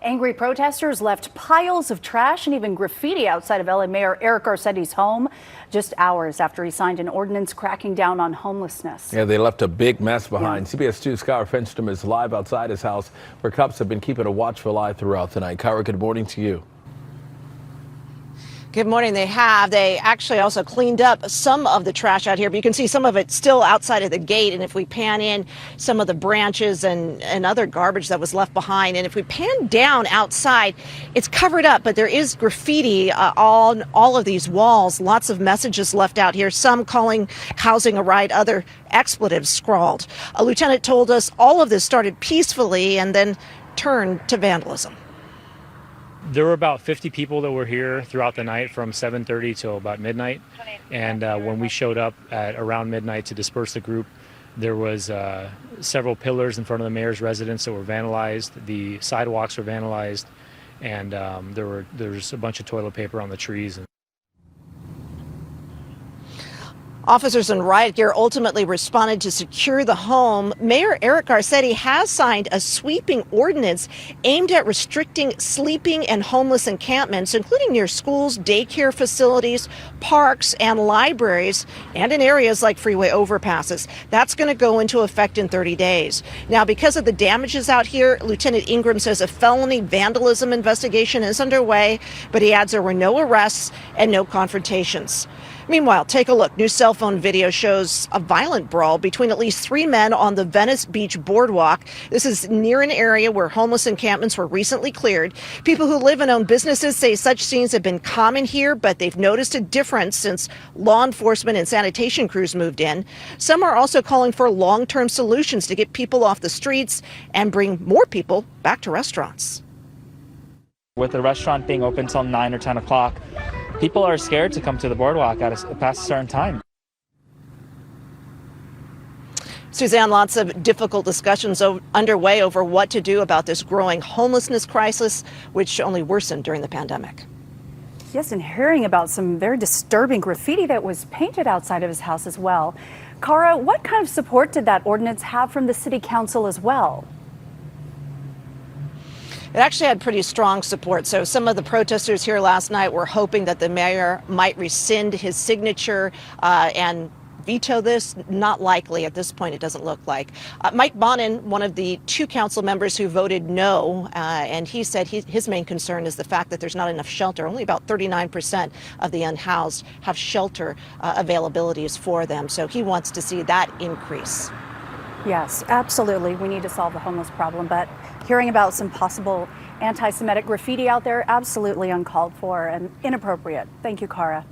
Angry protesters left piles of trash and even graffiti outside of LA Mayor Eric Garcetti's home just hours after he signed an ordinance cracking down on homelessness. Yeah, they left a big mess behind. CBS 2's Kyra Finstrom is live outside his house, where cops have been keeping a watchful eye throughout the night. Kyra, good morning to you. Good morning. They actually also cleaned up some of the trash out here, but you can see some of it still outside of the gate. And if we pan in, some of the branches and other garbage that was left behind. And if we pan down outside, it's covered up, but there is graffiti on all of these walls. Lots of messages left out here, some calling housing a right, other expletives scrawled. A lieutenant told us all of this started peacefully and then turned to vandalism. There were about 50 people that were here throughout the night from 7:30 till about midnight. And when we showed up at around midnight to disperse the group, there was several pillars in front of the mayor's residence that were vandalized. The sidewalks were vandalized, and there's a bunch of toilet paper on the trees. Officers in riot gear ultimately responded to secure the home. Mayor Eric Garcetti has signed a sweeping ordinance aimed at restricting sleeping and homeless encampments, including near schools, daycare facilities, parks, and libraries, and in areas like freeway overpasses. That's going to go into effect in 30 days. Now, because of the damages out here, Lieutenant Ingram says a felony vandalism investigation is underway, but he adds there were no arrests and no confrontations. Meanwhile, take a look. New cell phone video shows a violent brawl between at least 3 men on the Venice Beach boardwalk. This is near an area where homeless encampments were recently cleared. People who live and own businesses say such scenes have been common here, but they've noticed a difference since law enforcement and sanitation crews moved in. Some are also calling for long-term solutions to get people off the streets and bring more people back to restaurants. With the restaurant being open till 9 or 10 o'clock, people are scared to come to the boardwalk past a certain time. Suzanne, lots of difficult discussions underway over what to do about this growing homelessness crisis, which only worsened during the pandemic. Yes, and hearing about some very disturbing graffiti that was painted outside of his house as well. Cara, what kind of support did that ordinance have from the city council as well? It actually had pretty strong support. So some of the protesters here last night were hoping that the mayor might rescind his signature and veto this. Not likely at this point, it doesn't look like. Mike Bonin, one of the 2 council members who voted no, and he said his main concern is the fact that there's not enough shelter. Only about 39% of the unhoused have shelter availabilities for them. So he wants to see that increase. Yes, absolutely. We need to solve the homeless problem, but hearing about some possible anti-Semitic graffiti out there, absolutely uncalled for and inappropriate. Thank you, Cara.